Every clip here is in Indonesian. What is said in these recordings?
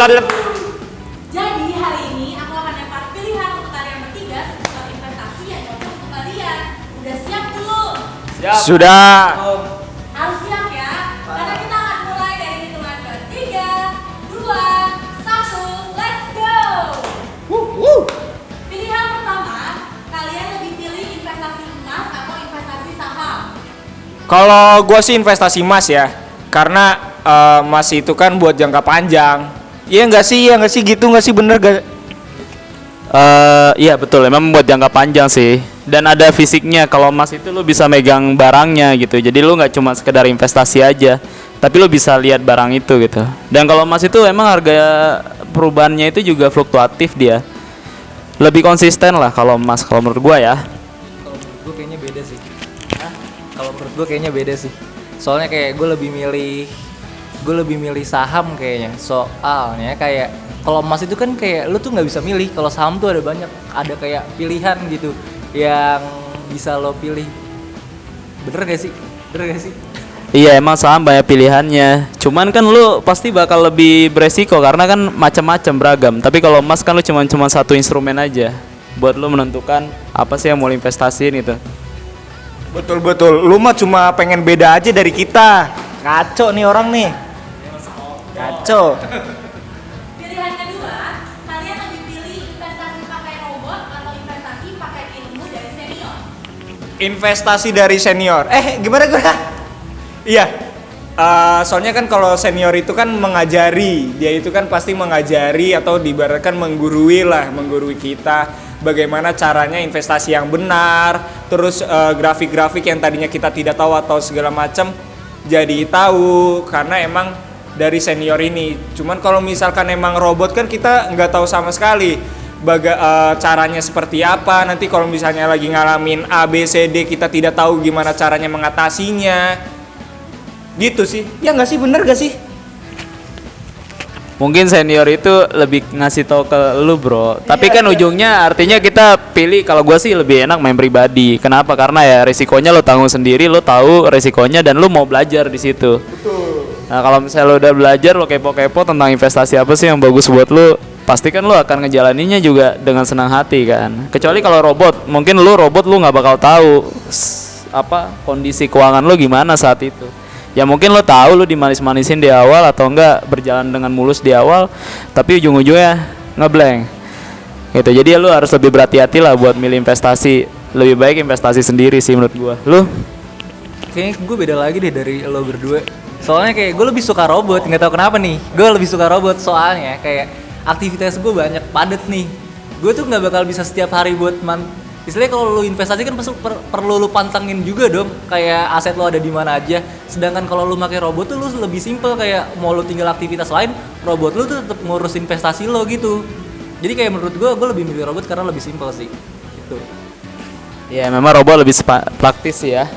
Jadi hari ini aku akan lempar pilihan untuk kalian bertiga sebuah investasi yang cocok untuk kalian. Udah siap belum? Siap. Sudah. Harus siap ya, karena kita akan mulai dari hitungan ke 3, 2, 1, let's go! Pilihan pertama, kalian lebih pilih investasi emas atau investasi saham? Kalau gue sih investasi emas ya, karena emas itu kan buat jangka panjang. Iya nggak sih gitu nggak sih, bener gak? Iya betul, emang buat jangka panjang sih. Dan ada fisiknya, kalau emas itu lu bisa megang barangnya gitu. Jadi lu nggak cuma sekedar investasi aja, tapi lu bisa lihat barang itu gitu. Dan kalau emas itu emang harga perubahannya itu juga fluktuatif dia. Lebih konsisten lah kalau emas, kalau menurut gua ya. Kalau menurut gue kayaknya beda sih. Kalau menurut gue kayaknya beda sih. Soalnya kayak gue lebih milih saham kayaknya. Soalnya kayak kalau emas itu kan kayak lu tuh nggak bisa milih. Kalau saham tuh ada kayak pilihan gitu yang bisa lo pilih. Bener gak sih? Iya emang saham banyak pilihannya. Cuman kan lu pasti bakal lebih beresiko karena kan macam-macam beragam. Tapi kalau emas kan lu cuma satu instrumen aja buat lu menentukan apa sih yang mau lu investasiin gitu. Betul. Lu mah cuma pengen beda aja dari kita. Ngaco nih orang nih. Ngaco. Pilihan kedua, kalian lebih pilih investasi pakai robot atau investasi pakai ilmu dari senior? Investasi dari senior. Gimana? Iya. Soalnya kan kalau senior itu kan mengajari, dia itu kan pasti mengajari atau diibaratkan menggurui kita bagaimana caranya investasi yang benar, terus grafik-grafik yang tadinya kita tidak tahu atau segala macam jadi tahu karena emang dari senior ini. Cuman kalau misalkan emang robot kan kita nggak tahu sama sekali caranya seperti apa. Nanti kalau misalnya lagi ngalamin A, B, C, D kita tidak tahu gimana caranya mengatasinya. Gitu sih. Ya nggak sih, bener gak sih? Mungkin senior itu lebih ngasih tahu ke lu bro. Tapi kan ujungnya artinya kita pilih, kalau gua sih lebih enak main pribadi. Kenapa? Karena ya risikonya lo tanggung sendiri, lo tahu risikonya dan lo mau belajar di situ. Betul. Nah kalau misalnya lo udah belajar, lo kepo-kepo tentang investasi apa sih yang bagus buat lo, pasti kan lo akan ngejalaninnya juga dengan senang hati kan. Kecuali kalau robot, mungkin lo nggak bakal tahu apa kondisi keuangan lo gimana saat itu. Ya mungkin lo tahu lo dimanis-manisin di awal atau enggak berjalan dengan mulus di awal, tapi ujung-ujungnya ngeblank. Gitu. Jadi lo harus lebih berhati-hati lah buat milih investasi. Lebih baik investasi sendiri sih menurut gua. Lo? Kayaknya gue beda lagi deh dari lo berdua. Soalnya kayak gue lebih suka robot, nggak tahu kenapa nih. Gue lebih suka robot soalnya kayak aktivitas gue banyak padat nih. Gue tuh nggak bakal bisa setiap hari buat istilahnya kalau lu investasi kan perlu lu pantengin juga dong kayak aset lo ada di mana aja. Sedangkan kalau lu pakai robot tuh lu lebih simpel, kayak mau lu tinggal aktivitas lain, robot lu tuh tetap ngurus investasi lo gitu. Jadi kayak menurut gue lebih milih robot karena lebih simpel sih. Gitu. Ya memang robot lebih praktis sih ya.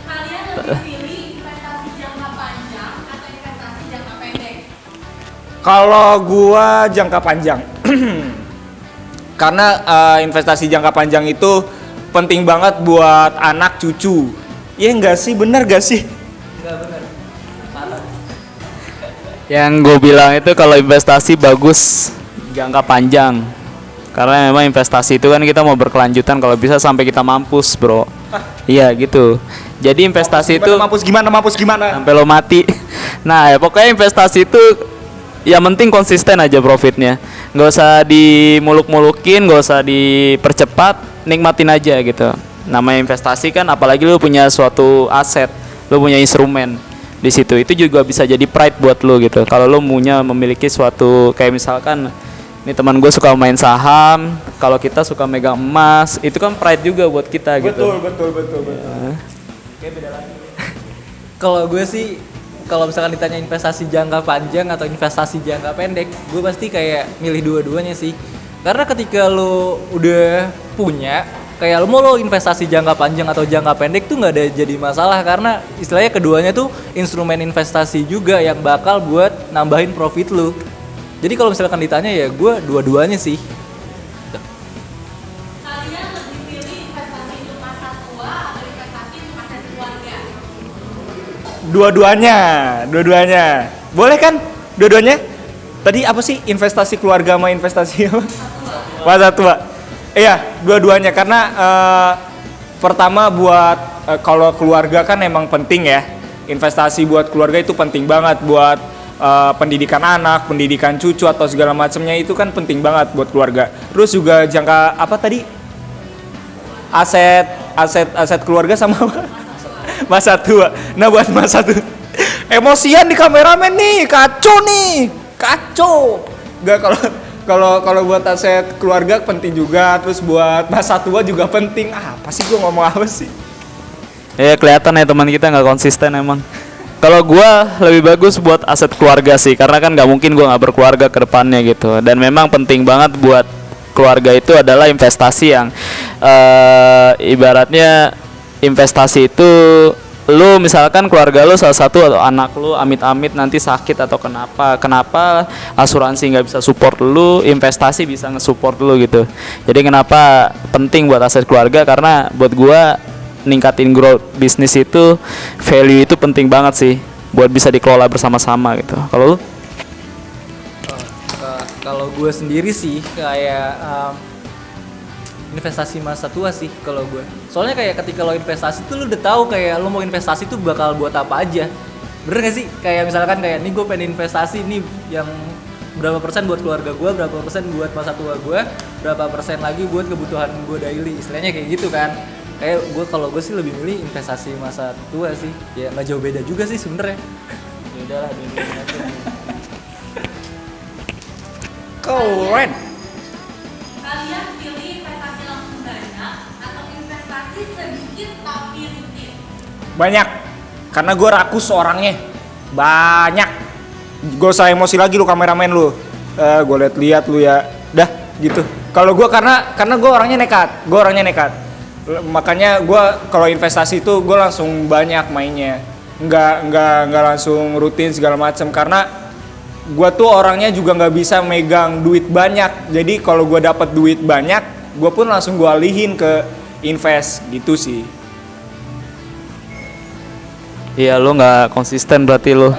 Kalian lebih pilih investasi jangka panjang atau investasi jangka pendek? Kalau gua jangka panjang. Karena investasi jangka panjang itu penting banget buat anak cucu. Iya enggak sih, bener gak sih? Enggak benar. Parah. Yang gue bilang itu kalau investasi bagus jangka panjang. Karena memang investasi itu kan kita mau berkelanjutan kalau bisa sampai kita mampus, bro. Iya gitu. Jadi investasi itu mampus gimana? sampai lo mati. Nah, ya pokoknya investasi itu yang penting konsisten aja profitnya. Nggak usah dimuluk-mulukin, nggak usah dipercepat, nikmatin aja gitu. Namanya investasi kan, apalagi lu punya suatu aset, lu punya instrumen di situ, itu juga bisa jadi pride buat lu gitu. Kalau lu memiliki suatu, kayak misalkan nih teman gue suka main saham, kalau kita suka megang emas, itu kan pride juga buat kita gitu. Betul. Kayak beda lagi. Kalau gue sih, kalau misalkan ditanya investasi jangka panjang atau investasi jangka pendek, gue pasti kayak milih dua-duanya sih. Karena ketika lo udah punya, kayak lo mau lo investasi jangka panjang atau jangka pendek tuh nggak ada jadi masalah, karena istilahnya keduanya tuh instrumen investasi juga yang bakal buat nambahin profit lo. Jadi kalau misalkan ditanya ya gue dua-duanya sih. Kalian lebih pilih investasi untuk masa tua atau investasi untuk masa keluarga? Dua-duanya. Boleh kan? Dua-duanya? Tadi apa sih investasi keluarga sama investasi apa? Masa tua. Iya, dua-duanya karena pertama buat kalau keluarga kan emang penting ya. Investasi buat keluarga itu penting banget buat pendidikan anak, pendidikan cucu atau segala macamnya itu kan penting banget buat keluarga. Terus juga jangka apa tadi? Aset keluarga sama apa? Masa tua. Nah buat masa tua. Emosian di kameramen nih, kacau. Gak kalau buat aset keluarga penting juga, terus buat masa tua juga penting. Apa sih gue ngomong apa sih? Ya kelihatan ya teman kita nggak konsisten emang. Kalau gua lebih bagus buat aset keluarga sih, karena kan nggak mungkin gua nggak berkeluarga ke depannya gitu. Dan memang penting banget buat keluarga itu adalah investasi yang ibaratnya investasi itu lu misalkan keluarga lu salah satu atau anak lu amit-amit nanti sakit atau kenapa asuransi nggak bisa support lu, investasi bisa nge-support lu gitu. Jadi kenapa penting buat aset keluarga, karena buat gua ningkatin growth bisnis itu value itu penting banget sih buat bisa dikelola bersama-sama gitu. Kalau lu? Kalau gue sendiri sih kayak investasi masa tua sih kalau gue. Soalnya kayak ketika lo investasi tuh lo udah tahu kayak lo mau investasi tuh bakal buat apa aja. Bener gak sih? Kayak misalkan kayak nih gue pengen investasi nih yang berapa persen buat keluarga gue, berapa persen buat masa tua gue, berapa persen lagi buat kebutuhan gue daily. Istilahnya kayak gitu kan. Kayak gue kalau gue sih lebih milih investasi masa tua sih. Ya nggak jauh beda juga sih sebenarnya. Ya udahlah Keren. Kalian pilih investasi langsung banyak atau investasi sedikit tapi rutin? Banyak. Karena gue rakus orangnya. Banyak. Gue usah emosi lagi lu kameramen lu. Gue liat lu ya. Dah gitu. Kalau gue karena gue orangnya nekat. Makanya gue kalau investasi itu gue langsung banyak mainnya. Nggak langsung rutin segala macam, karena gue tuh orangnya juga nggak bisa megang duit banyak. Jadi kalau gue dapat duit banyak, gue pun langsung gue alihin ke invest gitu sih. Iya, lu nggak konsisten berarti lu.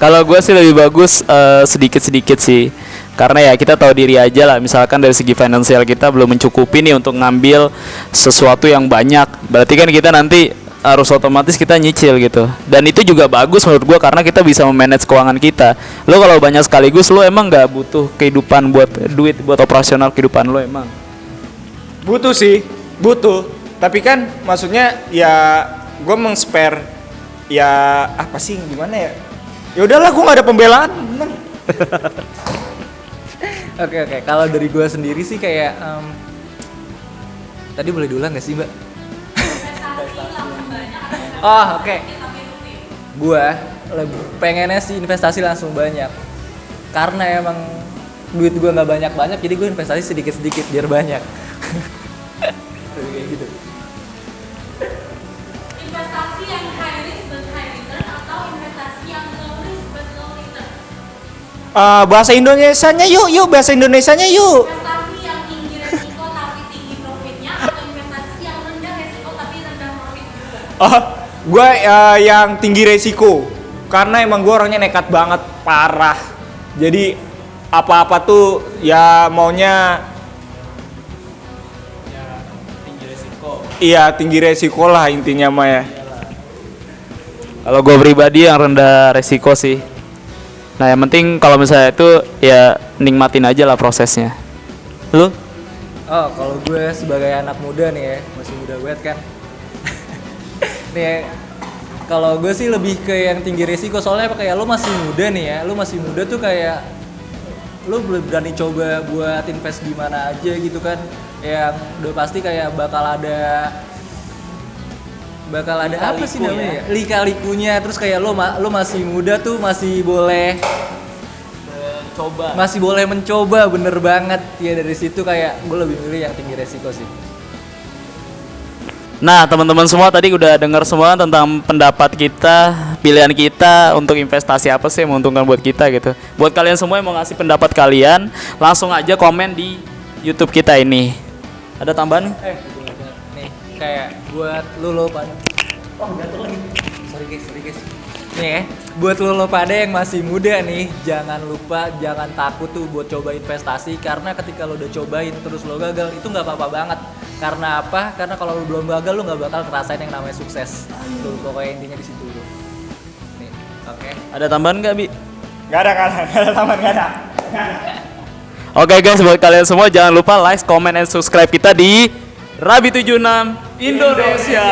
Kalau gue sih lebih bagus sedikit-sedikit sih. Karena ya kita tahu diri aja lah, misalkan dari segi finansial kita belum mencukupi nih untuk ngambil sesuatu yang banyak. Berarti kan kita nanti harus otomatis kita nyicil gitu. Dan itu juga bagus menurut gua karena kita bisa memanage keuangan kita. Lo kalau banyak sekaligus lo emang nggak butuh kehidupan buat duit buat operasional kehidupan lo emang. Butuh sih, butuh. Tapi kan maksudnya ya gua meng-spare ya apa sih gimana ya? Ya udahlah, gua nggak ada pembelaan. Oke. Kalau dari gue sendiri sih kayak tadi boleh diulang nggak sih, Mbak? Investasi langsung banyak atau investasi Oh, oke. sedikit tapi rutin? Gue lebih pengennya sih investasi langsung banyak. Karena emang duit gue nggak banyak-banyak, jadi gue investasi sedikit-sedikit biar banyak. Kayak gitu. Investasi yang high risk but high return atau investasi yang low risk but low return? Bahasa Indonesianya yuk bahasa Indonesianya yuk. Investasi yang tinggi resiko tapi tinggi profitnya atau investasi yang rendah resiko tapi rendah profit juga? Gue yang tinggi resiko. Karena emang gue orangnya nekat banget, parah. Jadi apa-apa tuh ya maunya Tinggi resiko. iya tinggi resiko lah intinya mah ya. Kalau gue pribadi yang rendah resiko sih. Nah yang penting kalau misalnya itu ya nikmatin aja lah prosesnya. Lu? Oh, kalau gue sebagai anak muda nih ya, masih muda banget kan. Nih, kalau gue sih lebih ke yang tinggi resiko, soalnya apa kayak lo masih muda nih ya, lo masih muda tuh kayak lo berani coba buat invest di mana aja gitu kan, yang udah pasti kayak bakal ada apa sih namanya ya? Lika-likunya, terus kayak lo masih muda tuh masih boleh mencoba, bener banget ya. Dari situ kayak gue lebih milih yang tinggi resiko sih. Nah teman-teman semua tadi udah dengar semua tentang pendapat kita, pilihan kita untuk investasi apa sih yang menguntungkan buat kita gitu. Buat kalian semua yang mau ngasih pendapat kalian, langsung aja komen di YouTube kita ini. Ada tambahan? Nih kayak buat lu pan. Oh jatuh lagi. Sorry guys. Nih ya, buat lo pada yang masih muda nih, jangan lupa, jangan takut tuh buat coba investasi. Karena ketika lo udah cobain terus lo gagal, itu nggak apa-apa banget. Karena apa? Karena kalau lo belum gagal, lo nggak bakal ngerasain yang namanya sukses. Tuh, pokoknya intinya di situ tuh. Nih, oke. Ada tambahan nggak, Bi? Nggak ada taman, nggak ada. Oke guys, buat kalian semua jangan lupa like, comment, and subscribe kita di Rabi 76 Indonesia.